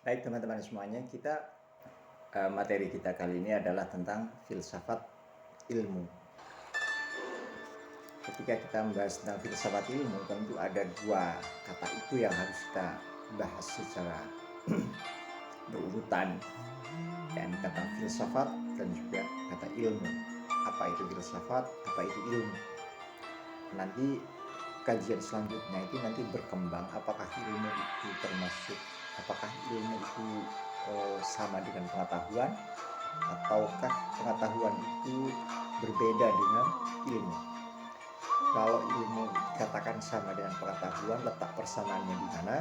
Baik teman-teman semuanya, materi kita kali ini adalah tentang filsafat ilmu. Ketika kita membahas tentang filsafat ilmu, tentu ada dua kata itu yang harus kita bahas secara berurutan, dan kata filsafat dan juga kata ilmu. Apa itu filsafat, apa itu ilmu? Nanti kajian selanjutnya itu nanti berkembang apakah ilmu itu apakah ilmu itu sama dengan pengetahuan, ataukah pengetahuan itu berbeda dengan ilmu. Kalau ilmu dikatakan sama dengan pengetahuan, letak persamaannya di mana?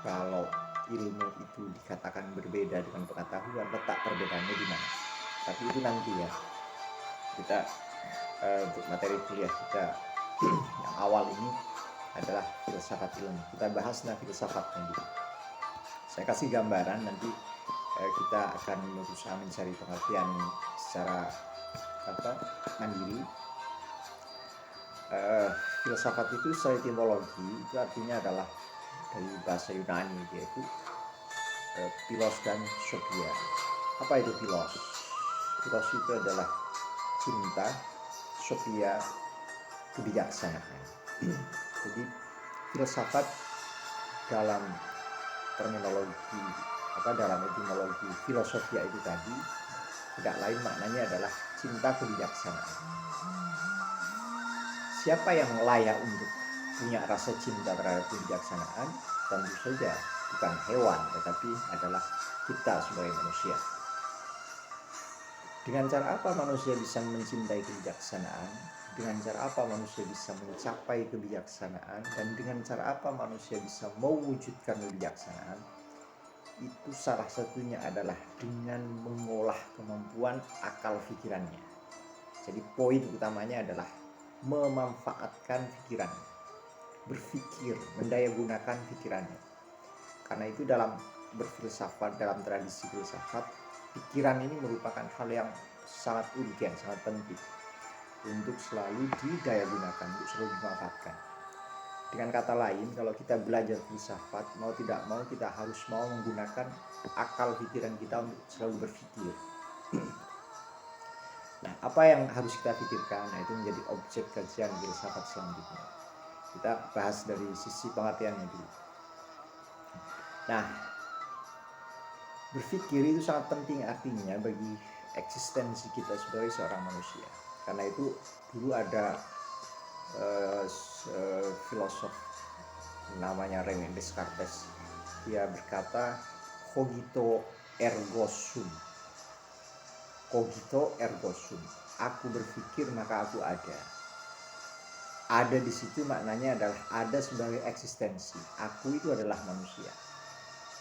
Kalau ilmu itu dikatakan berbeda dengan pengetahuan, letak perbedaannya di mana? Tapi itu nanti ya, kita untuk materi kuliah kita yang awal ini adalah filsafat ilmu. Kita bahas filsafat nanti. Saya kasih gambaran, nanti kita akan berusaha mencari pengertian secara mandiri. Filsafat itu secara etimologi itu artinya adalah dari bahasa Yunani, yaitu philos dan sophia. Apa itu philos? Philos itu adalah cinta, sophia kebijaksanaan. Jadi filsafat dalam terminologi dalam etimologi filosofia itu tadi tidak lain maknanya adalah cinta kebijaksanaan. Siapa yang layak untuk punya rasa cinta terhadap kebijaksanaan? Tentu saja bukan hewan, tetapi adalah kita sebagai manusia. Dengan cara apa manusia bisa mencintai kebijaksanaan? Dengan cara apa manusia bisa mencapai kebijaksanaan? Dan dengan cara apa manusia bisa mewujudkan kebijaksanaan? Itu salah satunya adalah dengan mengolah kemampuan akal pikirannya. Jadi poin utamanya adalah memanfaatkan pikirannya, berpikir, mendayagunakan pikirannya. Karena itu dalam berfilsafat, dalam tradisi filsafat, pikiran ini merupakan hal yang sangat urgen, sangat penting untuk selalu didayagunakan, untuk selalu dimanfaatkan. Dengan kata lain, kalau kita belajar filsafat, mau tidak mau kita harus mau menggunakan akal pikiran kita untuk selalu berpikir. Nah, apa yang harus kita pikirkan? Nah, itu menjadi objek kajian filsafat selanjutnya. Kita bahas dari sisi pengertiannya dulu. Nah, berpikir itu sangat penting artinya bagi eksistensi kita sebagai seorang manusia. Karena itu dulu ada filosof namanya René Descartes. Dia berkata, cogito ergo sum. Cogito ergo sum. Aku berpikir maka aku ada. Ada di situ maknanya adalah ada sebagai eksistensi. Aku itu adalah manusia.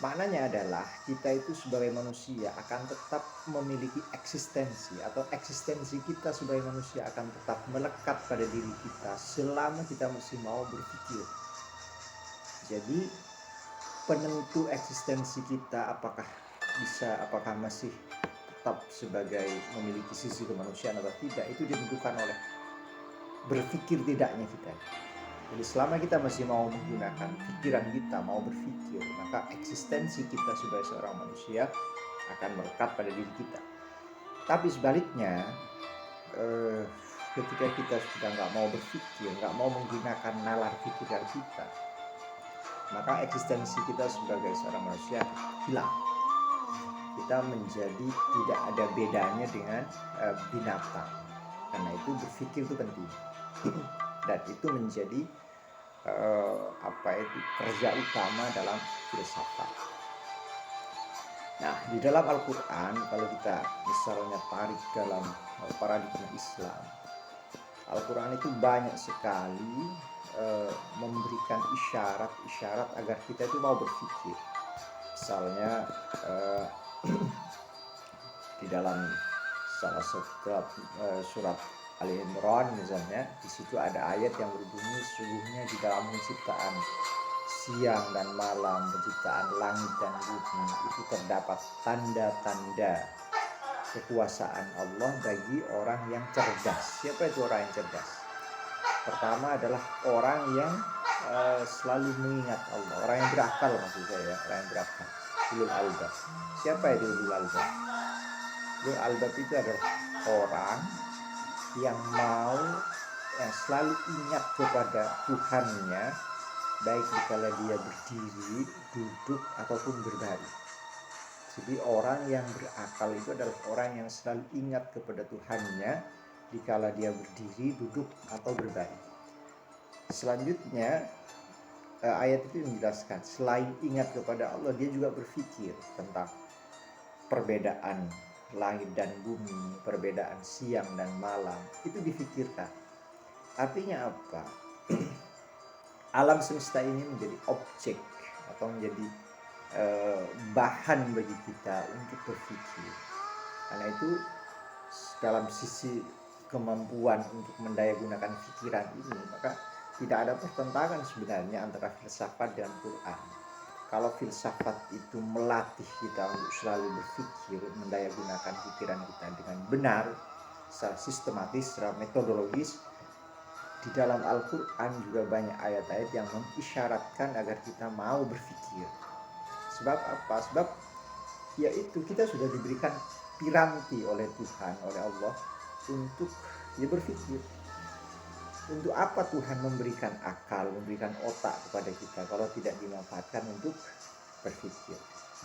Maknanya adalah kita itu sebagai manusia akan tetap memiliki eksistensi, atau eksistensi kita sebagai manusia akan tetap melekat pada diri kita selama kita masih mau berpikir. Jadi penentu eksistensi kita apakah masih tetap sebagai memiliki sisi kemanusiaan atau tidak, itu ditentukan oleh berpikir tidaknya kita. Jadi selama kita masih mau menggunakan pikiran kita, mau berpikir, maka eksistensi kita sebagai seorang manusia akan melekat pada diri kita. Tapi sebaliknya, ketika kita sudah nggak mau berpikir, nggak mau menggunakan nalar pikiran kita, maka eksistensi kita sebagai seorang manusia hilang. Kita menjadi tidak ada bedanya dengan binatang. Karena itu berpikir itu penting. Dan itu menjadi kerja utama dalam filsafat. Nah, di dalam Al-Quran, kalau kita misalnya tarik dalam paradigma Islam, Al-Quran itu banyak sekali memberikan isyarat-isyarat agar kita itu mau berpikir. Misalnya di dalam salah satu surat Ali Imran misalnya, di situ ada ayat yang berbunyi, sesungguhnya di dalam penciptaan siang dan malam, penciptaan langit dan bumi, itu terdapat tanda-tanda kekuasaan Allah bagi orang yang cerdas. Siapa itu orang yang cerdas? Pertama adalah orang yang selalu mengingat Allah, orang yang berakal, maksud saya, orang yang berakal. ulul albab. Siapa itu ulul albab? Ulul albab itu adalah orang yang selalu ingat kepada Tuhannya, baik dikala dia berdiri, duduk, ataupun berbaring. Jadi orang yang berakal itu adalah orang yang selalu ingat kepada Tuhannya dikala dia berdiri, duduk, atau berbaring. Selanjutnya ayat itu menjelaskan selain ingat kepada Allah, dia juga berpikir tentang perbedaan langit dan bumi, perbedaan siang dan malam, itu difikirkan. Artinya apa? Alam semesta ini menjadi objek atau menjadi bahan bagi kita untuk berpikir. Karena itu dalam sisi kemampuan untuk mendayagunakan pikiran ini, maka tidak ada pertentangan sebenarnya antara filsafat dan Quran. Kalau filsafat itu melatih kita untuk selalu berpikir, mendayagunakan pikiran kita dengan benar, secara sistematis, secara metodologis, di dalam Al-Quran juga banyak ayat-ayat yang mengisyaratkan agar kita mau berpikir. Sebab apa? Sebab yaitu kita sudah diberikan piranti oleh Tuhan, oleh Allah untuk berpikir. Untuk apa Tuhan memberikan akal, memberikan otak kepada kita kalau tidak dimanfaatkan untuk berpikir?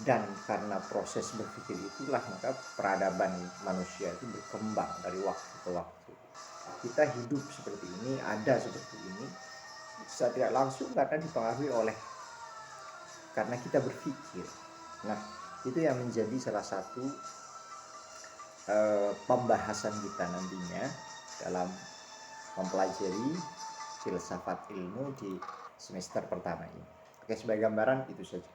Dan karena proses berpikir itulah maka peradaban manusia itu berkembang dari waktu ke waktu. Kita hidup seperti ini, ada seperti ini, secara tidak langsung karena dipengaruhi karena kita berpikir. Nah, itu yang menjadi salah satu pembahasan kita nantinya dalam mempelajari filsafat ilmu di semester pertama ini. Oke, sebagai gambaran itu saja.